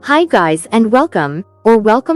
Hi guys and welcome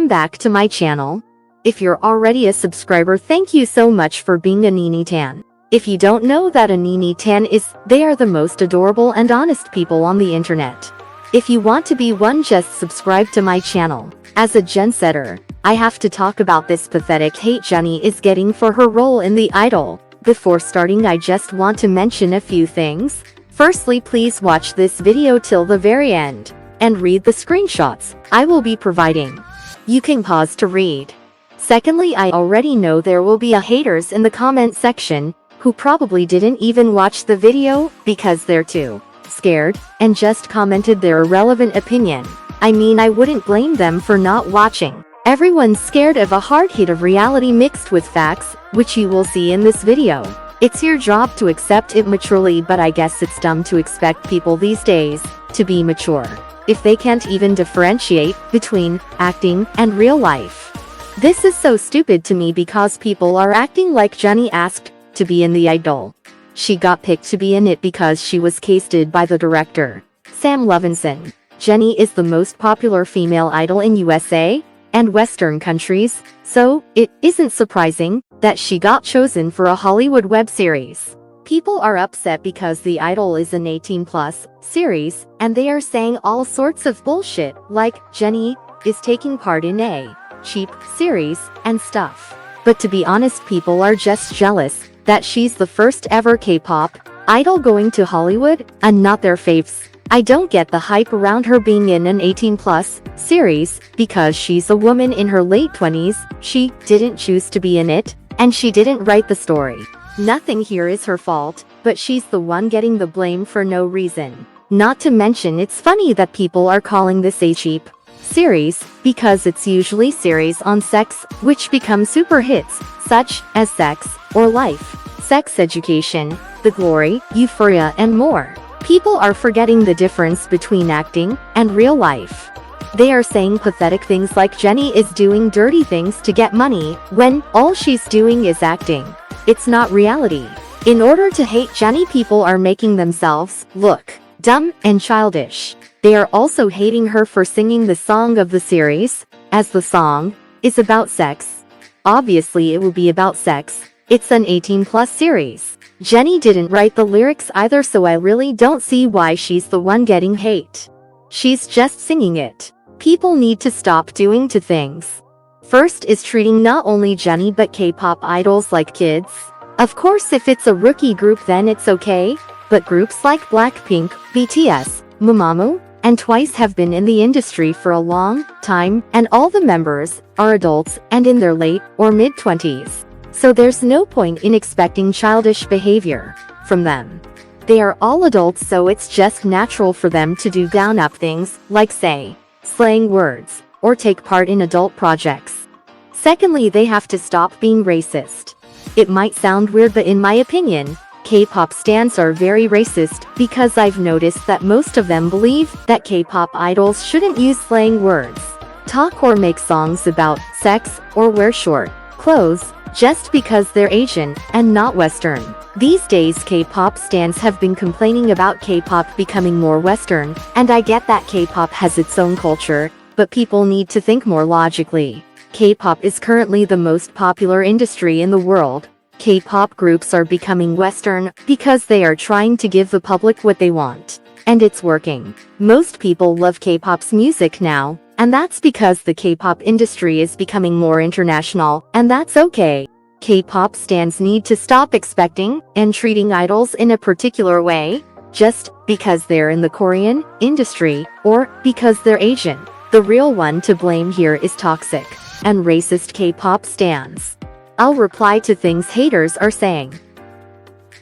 back to my channel. If you're already a subscriber, thank you so much for being a Nini Tan. If you don't know that a Nini Tan is, they are the most adorable and honest people on the internet. If you want to be one, just subscribe to my channel. As a Gen Setter, I have to talk about this pathetic hate Jennie is getting for her role in The Idol. Before starting, I just want to mention a few things. Firstly, please watch this video till the very end and read the screenshots I will be providing. You can pause to read. Secondly, I already know there will be haters in the comment section who probably didn't even watch the video because they're too scared and just commented their irrelevant opinion. I mean, I wouldn't blame them for not watching. Everyone's scared of a hard hit of reality mixed with facts, which you will see in this video. It's your job to accept it maturely, but I guess it's dumb to expect people these days to be mature if they can't even differentiate between acting and real life. This is so stupid to me because people are acting like Jennie asked to be in The Idol. She got picked to be in it because she was casted by the director, Sam Levinson. Jennie is the most popular female idol in USA and Western countries, so it isn't surprising that she got chosen for a Hollywood web series. People are upset because The Idol is an 18+ series, and they are saying all sorts of bullshit, like Jennie is taking part in a cheap series and stuff. But to be honest, people are just jealous that she's the first ever K-pop idol going to Hollywood and not their faves. I don't get the hype around her being in an 18+ series because she's a woman in her late 20s, she didn't choose to be in it, and she didn't write the story. Nothing here is her fault, but she's the one getting the blame for no reason. Not to mention, it's funny that people are calling this a cheap series because it's usually series on sex, which become super hits, such as Sex or Life, Sex Education, The Glory, Euphoria, and more. People are forgetting the difference between acting and real life. They are saying pathetic things like Jennie is doing dirty things to get money, when all she's doing is acting. It's not reality. In order to hate Jennie, people are making themselves look dumb and childish. They are also hating her for singing the song of the series, as the song is about sex. Obviously it will be about sex. It's an 18+ series. Jennie didn't write the lyrics either, so I really don't see why she's the one getting hate. She's just singing it. People need to stop doing two things. First is treating not only Jennie but K-pop idols like kids. Of course, if it's a rookie group then it's okay, but groups like Blackpink, BTS, Mamamoo, and Twice have been in the industry for a long time, and all the members are adults and in their late or mid-20s. So there's no point in expecting childish behavior from them. They are all adults, so it's just natural for them to do grown-up things, like say, slang words, or take part in adult projects. Secondly, they have to stop being racist. It might sound weird, but in my opinion, K-pop stans are very racist because I've noticed that most of them believe that K-pop idols shouldn't use slang words, talk or make songs about sex, or wear short clothes just because they're Asian and not Western. These days K-pop stans have been complaining about K-pop becoming more Western, and I get that K-pop has its own culture, but people need to think more logically. K-pop is currently the most popular industry in the world. K-pop groups are becoming Western because they are trying to give the public what they want. And it's working. Most people love K-pop's music now, and that's because the K-pop industry is becoming more international, and that's okay. K-pop stans need to stop expecting and treating idols in a particular way, just because they're in the Korean industry, or because they're Asian. The real one to blame here is toxic and racist K-pop stans. I'll reply to things haters are saying.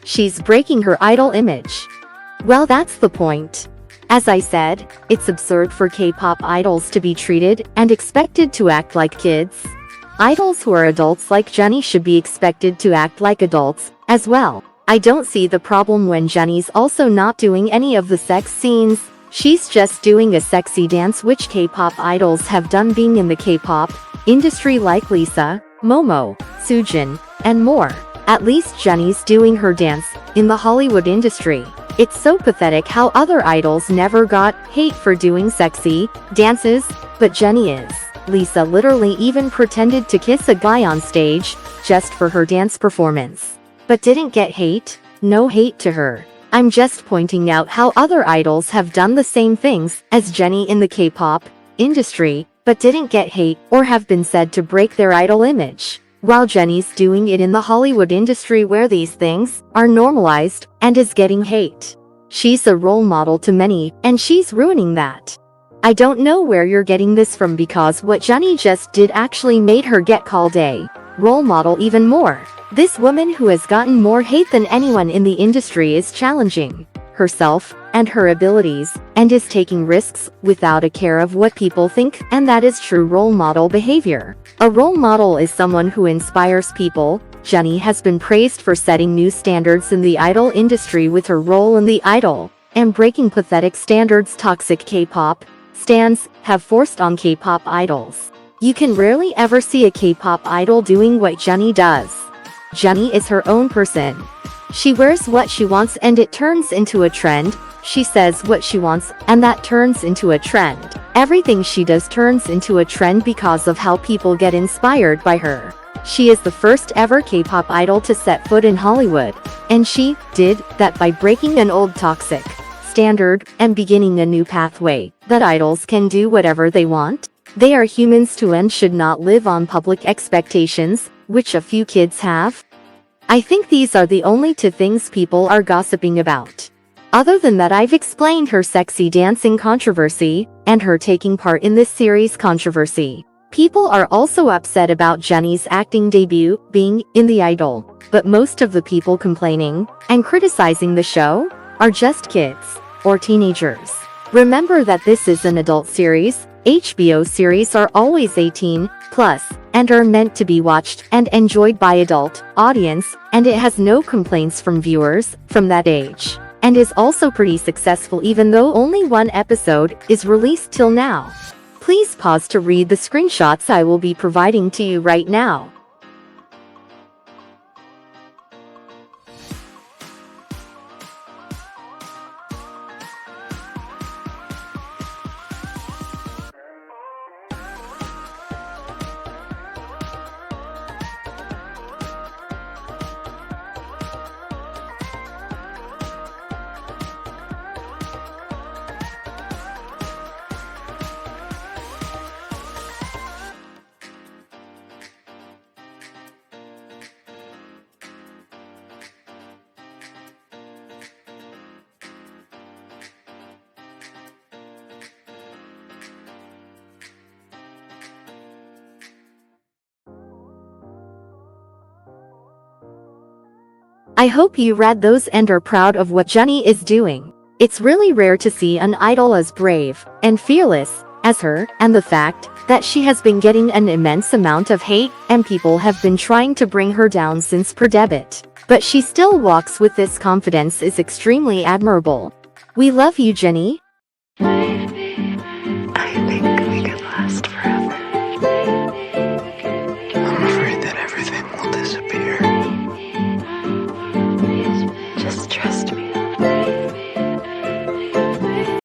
She's breaking her idol image. Well, that's the point. As I said, it's absurd for K-pop idols to be treated and expected to act like kids. Idols who are adults like Jennie should be expected to act like adults as well. I don't see the problem when Jennie's also not doing any of the sex scenes. She's just doing a sexy dance, which K-pop idols have done being in the K-pop industry, like Lisa, Momo, Soojin, and more. At least Jennie's doing her dance in the Hollywood industry. It's so pathetic how other idols never got hate for doing sexy dances, but JENNIE'S Lisa literally even pretended to kiss a guy on stage just for her dance performance. But didn't get hate? No hate to her. I'm just pointing out how other idols have done the same things as Jennie in the K-pop industry, but didn't get hate or have been said to break their idol image. While Jennie's doing it in the Hollywood industry where these things are normalized and is getting hate. She's a role model to many, and she's ruining that. I don't know where you're getting this from because what Jennie just did actually made her get called a role model even more. This woman who has gotten more hate than anyone in the industry is challenging herself and her abilities, and is taking risks without a care of what people think, and that is true role model behavior. A role model is someone who inspires people. Jennie has been praised for setting new standards in the idol industry with her role in The Idol, and breaking pathetic standards toxic K-pop stans have forced on K-pop idols. You can rarely ever see a K-pop idol doing what Jennie does. Jennie is her own person. She wears what she wants and it turns into a trend. She says what she wants and that turns into a trend. Everything she does turns into a trend because of how people get inspired by her. She is the first ever K-pop idol to set foot in Hollywood, and she did that by breaking an old toxic standard and beginning a new pathway that idols can do whatever they want. They are humans too and should not live on public expectations, which a few kids have. I think these are the only two things people are gossiping about. Other than that, I've explained her sexy dancing controversy and her taking part in this series controversy. People are also upset about Jennie's acting debut being in The Idol, but most of the people complaining and criticizing the show are just kids or teenagers. Remember that this is an adult series. HBO series are always 18+ and are meant to be watched and enjoyed by adult audience, and it has no complaints from viewers from that age, and is also pretty successful even though only one episode is released till now. Please pause to read the screenshots I will be providing to you right now. I hope you read those and are proud of what Jennie is doing. It's really rare to see an idol as brave and fearless as her, and the fact that she has been getting an immense amount of hate and people have been trying to bring her down since her debut. But she still walks with this confidence is extremely admirable. We love you, Jennie.